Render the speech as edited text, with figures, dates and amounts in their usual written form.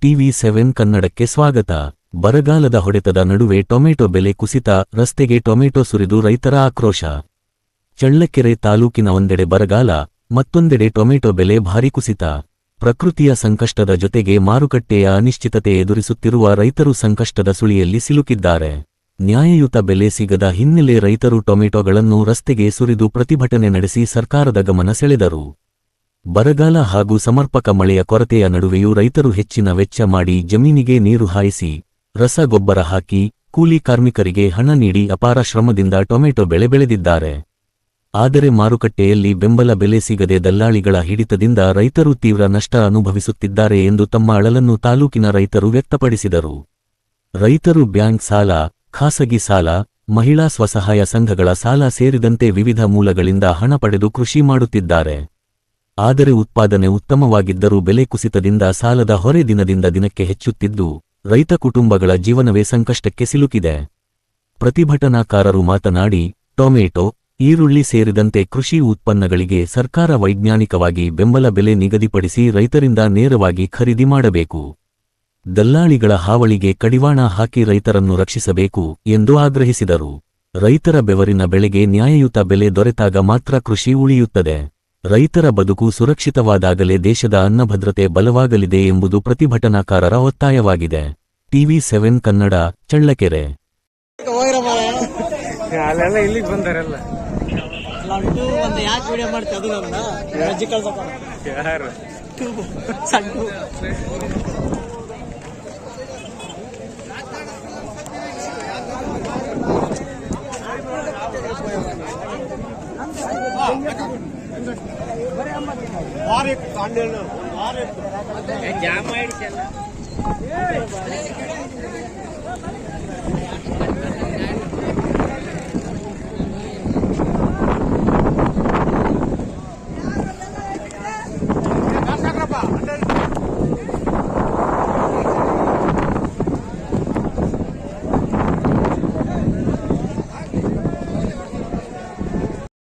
TV7 ಕನ್ನಡಕ್ಕೆ ಸ್ವಾಗತ. ಬರಗಾಲದ ಹೊಡೆತದ ನಡುವೆ ಟೊಮೆಟೊ ಬೆಲೆ ಕುಸಿತ, ರಸ್ತೆಗೆ ಟೊಮೆಟೊ ಸುರಿದು ರೈತರ ಆಕ್ರೋಶ. ಚಳ್ಳಕೆರೆ ತಾಲೂಕಿನ ಒಂದೆಡೆ ಬರಗಾಲ, ಮತ್ತೊಂದೆಡೆ ಟೊಮೆಟೊ ಬೆಲೆ ಭಾರೀ ಕುಸಿತ. ಪ್ರಕೃತಿಯ ಸಂಕಷ್ಟದ ಜೊತೆಗೆ ಮಾರುಕಟ್ಟೆಯ ಅನಿಶ್ಚಿತತೆ ಎದುರಿಸುತ್ತಿರುವ ರೈತರು ಸಂಕಷ್ಟದ ಸುಳಿಯಲ್ಲಿ ಸಿಲುಕಿದ್ದಾರೆ. ನ್ಯಾಯಯುತ ಬೆಲೆ ಸಿಗದ ಹಿನ್ನೆಲೆ ರೈತರು ಟೊಮೆಟೊಗಳನ್ನು ರಸ್ತೆಗೆ ಸುರಿದು ಪ್ರತಿಭಟನೆ ನಡೆಸಿ ಸರ್ಕಾರದ ಗಮನ ಸೆಳೆದರು. ಬರಗಾಲ ಹಾಗೂ ಸಮರ್ಪಕ ಮಳೆಯ ಕೊರತೆಯ ನಡುವೆಯೂ ರೈತರು ಹೆಚ್ಚಿನ ವೆಚ್ಚ ಮಾಡಿ ಜಮೀನಿಗೆ ನೀರು ಹಾಯಿಸಿ, ರಸಗೊಬ್ಬರ ಹಾಕಿ, ಕೂಲಿ ಕಾರ್ಮಿಕರಿಗೆ ಹಣ ನೀಡಿ ಅಪಾರ ಶ್ರಮದಿಂದ ಟೊಮೆಟೊ ಬೆಳೆ ಬೆಳೆದಿದ್ದಾರೆ. ಆದರೆ ಮಾರುಕಟ್ಟೆಯಲ್ಲಿ ಬೆಂಬಲ ಬೆಲೆ ಸಿಗದೆ ದಲ್ಲಾಳಿಗಳ ಹಿಡಿತದಿಂದ ರೈತರು ತೀವ್ರ ನಷ್ಟ ಅನುಭವಿಸುತ್ತಿದ್ದಾರೆ ಎಂದು ತಮ್ಮ ಅಳಲನ್ನು ತಾಲೂಕಿನ ರೈತರು ವ್ಯಕ್ತಪಡಿಸಿದರು. ರೈತರು ಬ್ಯಾಂಕ್ ಸಾಲ, ಖಾಸಗಿ ಸಾಲ, ಮಹಿಳಾ ಸ್ವಸಹಾಯ ಸಂಘಗಳ ಸಾಲ ಸೇರಿದಂತೆ ವಿವಿಧ ಮೂಲಗಳಿಂದ ಹಣ ಪಡೆದು ಕೃಷಿ ಮಾಡುತ್ತಿದ್ದಾರೆ. ಆದರೆ ಉತ್ಪಾದನೆ ಉತ್ತಮವಾಗಿದ್ದರೂ ಬೆಲೆ ಕುಸಿತದಿಂದ ಸಾಲದ ಹೊರೆ ದಿನದಿಂದ ದಿನಕ್ಕೆ ಹೆಚ್ಚುತ್ತಿದ್ದು, ರೈತ ಕುಟುಂಬಗಳ ಜೀವನವೇ ಸಂಕಷ್ಟಕ್ಕೆ ಸಿಲುಕಿದೆ. ಪ್ರತಿಭಟನಾಕಾರರು ಮಾತನಾಡಿ, ಟೊಮೆಟೊ, ಈರುಳ್ಳಿ ಸೇರಿದಂತೆ ಕೃಷಿ ಉತ್ಪನ್ನಗಳಿಗೆ ಸರ್ಕಾರ ವೈಜ್ಞಾನಿಕವಾಗಿ ಬೆಂಬಲ ಬೆಲೆ ನಿಗದಿಪಡಿಸಿ ರೈತರಿಂದ ನೇರವಾಗಿ ಖರೀದಿ ಮಾಡಬೇಕು. ದಲ್ಲಾಳಿಗಳ ಹಾವಳಿಗೆ ಕಡಿವಾಣ ಹಾಕಿ ರೈತರನ್ನು ರಕ್ಷಿಸಬೇಕು ಎಂದು ಆಗ್ರಹಿಸಿದರು. ರೈತರ ಬೆವರಿನ ಬೆಳೆಗೆ ನ್ಯಾಯಯುತ ಬೆಲೆ ದೊರೆತಾಗ ಮಾತ್ರ ಕೃಷಿ ಉಳಿಯುತ್ತದೆ. ರೈತರ ಬದುಕು ಸುರಕ್ಷಿತವಾದಾಗಲೇ ದೇಶದ ಅನ್ನಭದ್ರತೆ ಬಲವಾಗಲಿದೆ ಎಂಬುದು ಪ್ರತಿಭಟನಾಕಾರರ ಒತ್ತಾಯವಾಗಿದೆ. TV7 ಕನ್ನಡ, ಚಳ್ಳಕೆರೆ. ಜಾಮ